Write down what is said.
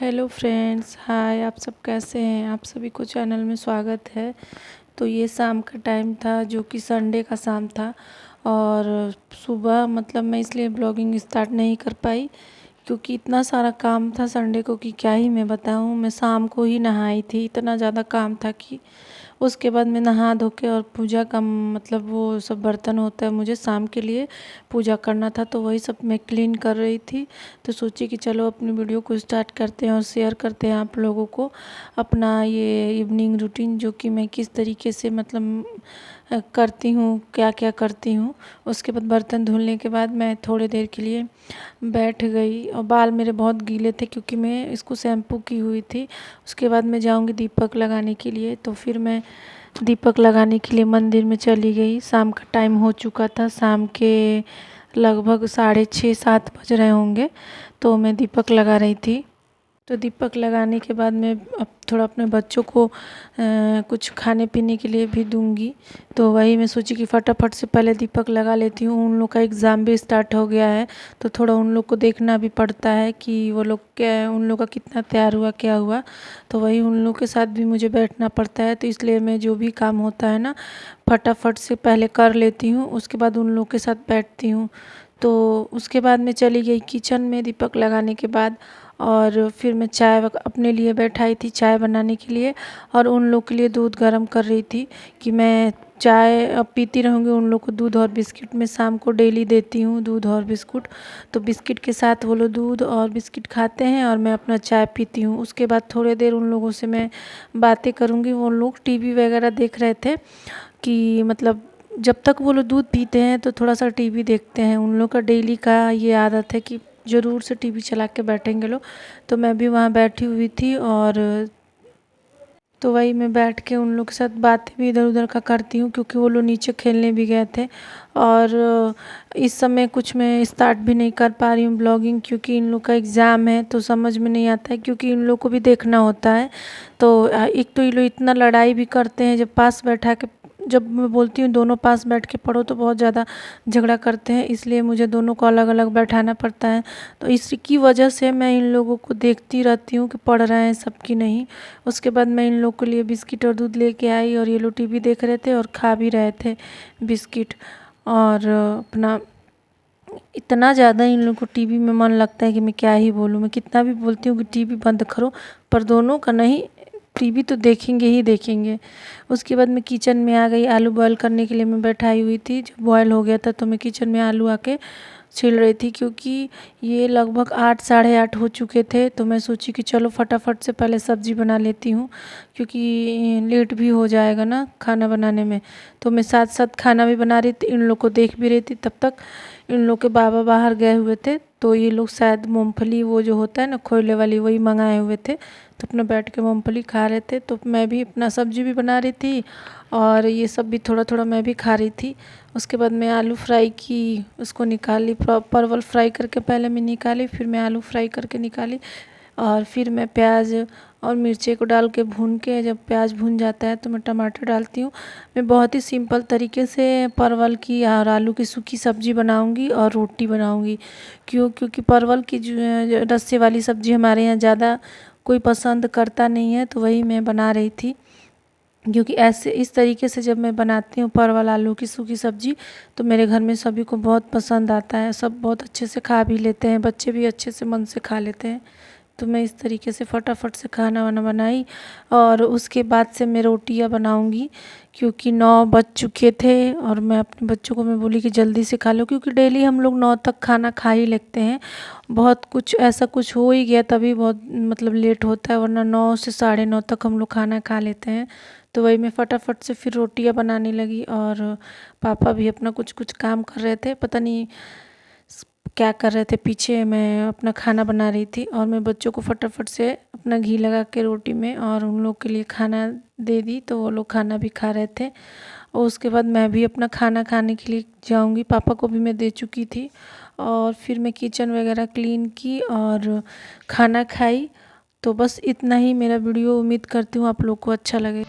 Hello friends, हाय। आप सब कैसे हैं? आप सभी को चैनल में स्वागत है। तो ये शाम का टाइम था, जो कि संडे का शाम था। और सुबह मतलब मैं इसलिए ब्लॉगिंग स्टार्ट नहीं कर पाई क्योंकि इतना सारा काम था संडे को कि क्या ही मैं बताऊं। मैं शाम को ही नहाई थी, इतना ज़्यादा काम था कि उसके बाद मैं नहा धो के और पूजा का मतलब वो सब बर्तन होता है, मुझे शाम के लिए पूजा करना था, तो वही सब मैं क्लीन कर रही थी। तो सोची कि चलो अपनी वीडियो को स्टार्ट करते हैं और शेयर करते हैं आप लोगों को अपना ये इवनिंग रूटीन, जो कि मैं किस तरीके से मतलब करती हूँ, क्या क्या करती हूँ। उसके बाद बर्तन धुलने के बाद मैं थोड़ी देर के लिए बैठ गई और बाल मेरे बहुत गीले थे क्योंकि मैं इसको शैम्पू की हुई थी। उसके बाद मैं जाऊंगी दीपक लगाने के लिए, तो फिर मैं दीपक लगाने के लिए मंदिर में चली गई। शाम का टाइम हो चुका था, शाम के लगभग 6:30-7 बज रहे होंगे। तो मैं दीपक लगा रही थी। तो दीपक लगाने के बाद मैं अब थोड़ा अपने बच्चों को कुछ खाने पीने के लिए भी दूंगी। तो वही मैं सोची कि फटाफट से पहले दीपक लगा लेती हूँ। उन लोग का एग्ज़ाम भी स्टार्ट हो गया है, तो थोड़ा उन लोग को देखना भी पड़ता है कि वो लोग क्या, उन लोग का कितना तैयार हुआ, क्या हुआ। तो वही उन लोग के साथ भी मुझे बैठना पड़ता है, तो इसलिए मैं जो भी काम होता है ना, फटाफट से पहले कर लेती हूँ, उसके बाद उन लोग के साथ बैठती हूँ। तो उसके बाद मैं चली गई किचन में दीपक लगाने के बाद, और फिर मैं चाय अपने लिए बैठाई थी चाय बनाने के लिए, और उन लोग के लिए दूध गर्म कर रही थी कि मैं चाय अब पीती रहूँगी। उन लोग को दूध और बिस्किट मैं शाम को डेली देती हूँ, दूध और बिस्कुट। तो बिस्किट के साथ वो लोग दूध और बिस्किट खाते हैं और मैं अपना चाय पीती हूँ। उसके बाद थोड़ी देर उन लोगों से मैं बातें करूँगी। वो लोग टीवी वगैरह देख रहे थे कि मतलब जब तक वो लोग दूध पीते हैं तो थोड़ा सा टीवी देखते हैं। उन लोग का डेली का ये आदत है कि ज़रूर से टीवी चला के बैठेंगे लोग। तो मैं भी वहाँ बैठी हुई थी, और तो वही मैं बैठ के उन लोग के साथ बातें भी इधर उधर का करती हूँ क्योंकि वो लोग नीचे खेलने भी गए थे। और इस समय कुछ मैं स्टार्ट भी नहीं कर पा रही हूँ ब्लॉगिंग, क्योंकि इन लोग का एग्ज़ाम है तो समझ में नहीं आता है, क्योंकि इन लोग को भी देखना होता है। तो एक तो ये लोग इतना लड़ाई भी करते हैं, जब पास बैठा के, जब मैं बोलती हूँ दोनों पास बैठ के पढ़ो तो बहुत ज़्यादा झगड़ा करते हैं, इसलिए मुझे दोनों को अलग अलग बैठाना पड़ता है। तो इसकी वजह से मैं इन लोगों को देखती रहती हूँ कि पढ़ रहे हैं सब की नहीं। उसके बाद मैं इन लोग के लिए बिस्किट और दूध लेके आई, और ये लोग टीवी देख रहे थे और खा भी रहे थे बिस्किट। और अपना इतना ज़्यादा इन लोग को टीवी में मन लगता है कि मैं क्या ही बोलूँ। मैं कितना भी बोलती हूँ कि टीवी बंद करो, पर दोनों का नहीं, टीवी तो देखेंगे ही देखेंगे। उसके बाद मैं किचन में आ गई। आलू बॉयल करने के लिए मैं बैठाई हुई थी, जब बॉयल हो गया था तो मैं किचन में आलू आके छील रही थी, क्योंकि ये लगभग 8 साढ़े 8 हो चुके थे। तो मैं सोची कि चलो फटाफट से पहले सब्ज़ी बना लेती हूँ, क्योंकि लेट भी हो जाएगा ना खाना बनाने में। तो मैं साथ साथ खाना भी बना रही थी, इन लोग को देख भी रही थी। तब तक इन लोग के बाबा बाहर गए हुए थे, तो ये लोग शायद मूंगफली, वो जो होता है ना खोले वाली, वही मंगाए हुए थे। तो अपना बैठ के मूंगफली खा रहे थे। तो मैं भी अपना सब्जी भी बना रही थी और ये सब भी थोड़ा थोड़ा मैं भी खा रही थी। उसके बाद मैं आलू फ्राई की, उसको निकाली, परवल फ्राई करके पहले मैं निकाली, फिर मैं आलू फ्राई करके निकाली, और फिर मैं प्याज और मिर्ची को डाल के भून के, जब प्याज भून जाता है तो मैं टमाटर डालती हूँ। मैं बहुत ही सिंपल तरीके से परवल की और आलू की सूखी सब्ज़ी बनाऊँगी और रोटी बनाऊँगी। क्योंकि परवल की जो रस्से वाली सब्ज़ी हमारे यहाँ ज़्यादा कोई पसंद करता नहीं है, तो वही मैं बना रही थी। क्योंकि ऐसे इस तरीके से जब मैं बनाती हूँ परवल आलू की सूखी सब्ज़ी, तो मेरे घर में सभी को बहुत पसंद आता है, सब बहुत अच्छे से खा भी लेते हैं, बच्चे भी अच्छे से मन से खा लेते हैं। तो मैं इस तरीके से फटाफट से खाना वाना बनाई, और उसके बाद से मैं रोटियां बनाऊंगी, क्योंकि 9 बज चुके थे। और मैं अपने बच्चों को मैं बोली कि जल्दी से खा लो, क्योंकि डेली हम लोग 9 तक खाना खा ही लेते हैं। बहुत कुछ ऐसा कुछ हो ही गया तभी बहुत मतलब लेट होता है, वरना 9 से साढ़े 9 तक हम लोग खाना खा लेते हैं। तो वही मैं फटाफट से फिर रोटियां बनाने लगी, और पापा भी अपना कुछ कुछ काम कर रहे थे, पता नहीं क्या कर रहे थे पीछे। मैं अपना खाना बना रही थी, और मैं बच्चों को फटाफट से अपना घी लगा के रोटी में और उन लोग के लिए खाना दे दी, तो वो लोग खाना भी खा रहे थे। और उसके बाद मैं भी अपना खाना खाने के लिए जाऊंगी, पापा को भी मैं दे चुकी थी। और फिर मैं किचन वगैरह क्लीन की और खाना खाई। तो बस इतना ही मेरा वीडियो, उम्मीद करती हूँ आप लोग को अच्छा लगे।